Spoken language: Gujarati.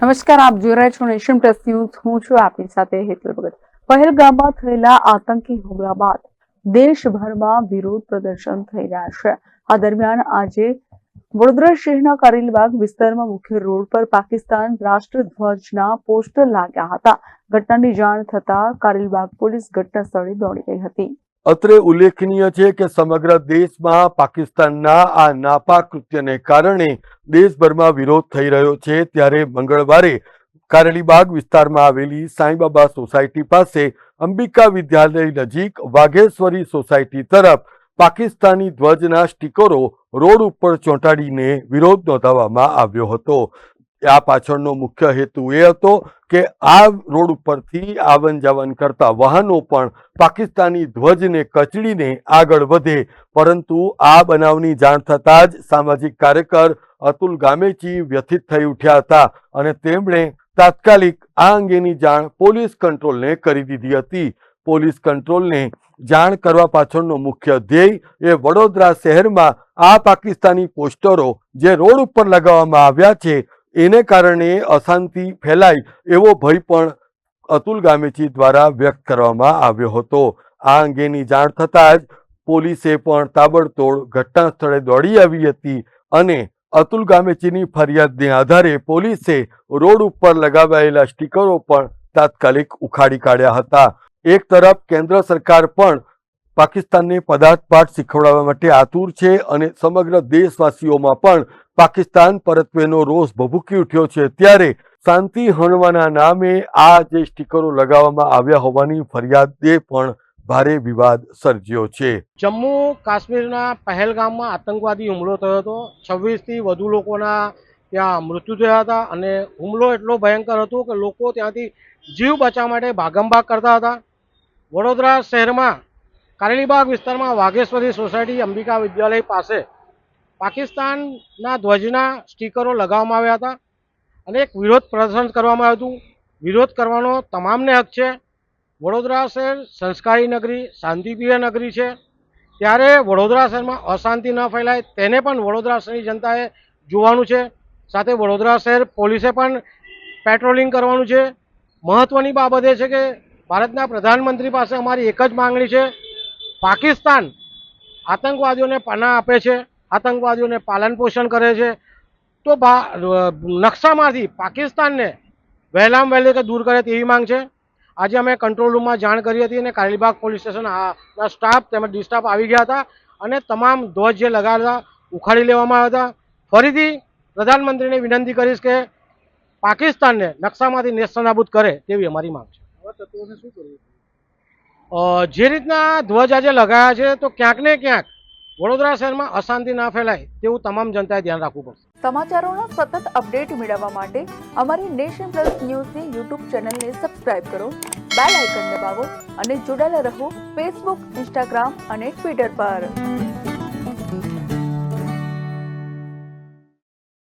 નમસ્કાર, આપ જોઈ રહ્યા છો નેશન પ્લસ ન્યૂઝ. હું છું આપની સાથે હેતલ ભગત. પહેલગામમાં થયેલા આતંકી હુમલા બાદ દેશભરમાં વિરોધ પ્રદર્શન થઈ રહ્યા છે. આ દરમિયાન આજે વડોદરા શહેરના કારેલીબાગ વિસ્તારમાં મુખ્ય રોડ પર પાકિસ્તાન રાષ્ટ્રધ્વજના પોસ્ટર લાગ્યા હતા. ઘટનાની જાણ થતા કારેલીબાગ પોલીસ ઘટના સ્થળે દોડી ગઈ હતી. અત્રે ઉલ્લેખનીય છે કે સમગ્ર દેશમાં પાકિસ્તાનના આ નાપાક કૃત્યને કારણે દેશભરમાં વિરોધ થઈ રહ્યો છે. ત્યારે મંગળવારે કારેલીબાગ વિસ્તારમાં આવેલી સાંઈબાબા સોસાયટી પાસે અંબિકા વિદ્યાલય નજીક વાઘેશ્વરી સોસાયટી તરફ પાકિસ્તાની ધ્વજના સ્ટીકરો રોડ ઉપર ચોંટાડીને વિરોધ નોંધાવવામાં આવ્યો હતો. આ પાછળનો મુખ્ય હેતુ એ હતો કે આ રોડ ઉપરથી આવન જાવન કરતા વાહનો પણ પાકિસ્તાની ધ્વજને કચડીને આગળ વધે. પરંતુ આ બનાવની જાણ થતાં જ સામાજિક કાર્યકર અતુલ ગામેચી વ્યથિત થઈ ઉઠ્યા હતા અને તેમણે તાત્કાલિક આ અંગેની જાણ પોલીસ કંટ્રોલને કરી દીધી હતી. પોલીસ કંટ્રોલને જાણ કરવા પાછળનો મુખ્ય ધ્યેય એ વડોદરા શહેરમાં આ પાકિસ્તાની પોસ્ટરો જે રોડ ઉપર લગાવવામાં આવ્યા છે એને કારણે અશાંતિ ફેલાય એવો ભય પણ અતુલ ગામેચી દ્વારા વ્યક્ત કરવામાં આવ્યો હતો. આ અંગેની જાણ થતાં જ પોલીસે પણ તાબડતોડ ઘટના સ્થળે દોડી આવી હતી અને અતુલ ગામેચીની ફરિયાદને આધારે પોલીસે રોડ ઉપર લગાવાયેલા સ્ટીકરો પણ તાત્કાલિક ઉખાડી કાઢ્યા હતા. એક તરફ કેન્દ્ર સરકાર પણ પાકિસ્તાનને પદાર્થપાઠ શીખવાડવા માટે આતુર છે અને સમગ્ર દેશવાસીઓમાં પણ પાકિસ્તાન પરત્વેનો રોષ ભભૂકી ઉઠ્યો છે. ત્યારે શાંતિ હણવાના નામે આ જે સ્ટીકરો લગાવવામાં આવ્યા હોવાની ફરિયાદે પણ ભારે વિવાદ સર્જ્યો છે. જમ્મુ કાશ્મીરના પહેલગામમાં આતંકવાદી હુમલો થયો હતો. 26થી વધુ લોકોના ત્યાં મૃત્યુ થયા હતા અને હુમલો એટલો ભયંકર હતો કે લોકો ત્યાંથી જીવ બચાવવા માટે ભાગમભાગ કરતા હતા. વડોદરા શહેરમાં કારેલીબાગ વિસ્તારમાં વાઘેશ્વરી સોસાયટી અંબિકા વિદ્યાલય પાસે પાકિસ્તાનના ધ્વજના સ્ટીકરો લગાવવામાં આવ્યા હતા અને એક વિરોધ પ્રદર્શન કરવામાં આવ્યું હતું. વિરોધ કરવાનો તમામને હક છે. વડોદરા શહેર સંસ્કારી નગરી, શાંતિપ્રિય નગરી છે. ત્યારે વડોદરા શહેરમાં અશાંતિ ન ફેલાય તેને પણ વડોદરા શહેરની જનતાએ જોવાનું છે. સાથે વડોદરા શહેર પોલીસે પણ પેટ્રોલિંગ કરવાનું છે. મહત્ત્વની બાબત એ છે કે ભારતના પ્રધાનમંત્રી પાસે અમારી એક જ માંગણી છે. પાકિસ્તાન આતંકવાદીઓને પનાહ આપે છે, આતંકવાદીઓને પાલન પોષણ કરે છે, તો નકશામાંથી પાકિસ્તાનને વહેલામાં વહેલી કે દૂર કરે તેવી માંગ છે. આજે અમે કંટ્રોલ રૂમમાં જાણ કરી હતી અને કારેલીબાગ પોલીસ સ્ટેશનના સ્ટાફ તેમજ ડિસ્ટાફ આવી ગયા હતા અને તમામ ધ્વજ જે લગાવેલા ઉખાડી લેવામાં આવ્યા હતા. ફરીથી પ્રધાનમંત્રીને વિનંતી કરીશ કે પાકિસ્તાનને નકશામાંથી નેસ્તનાબૂદ કરે તેવી અમારી માંગ છે. જે રીતના ધ્વજ આજે લગાયા છે તો ક્યાંક ને ક્યાંક વડોદરા શહેરમાં અશાંતિ ના ફેલાય તેવું તમામ જનતાએ ધ્યાન રાખવું પડશે. સમાચારોના સતત અપડેટ મેળવવા માટે અમારી નેશન પ્લસ ન્યૂઝની યુટ્યુબ ચેનલને સબસ્ક્રાઇબ કરો, બેલ આઇકન દબાવો અને જોડાયેલા રહો ફેસબુક, ઇન્સ્ટાગ્રામ અને ટ્વિટર પર.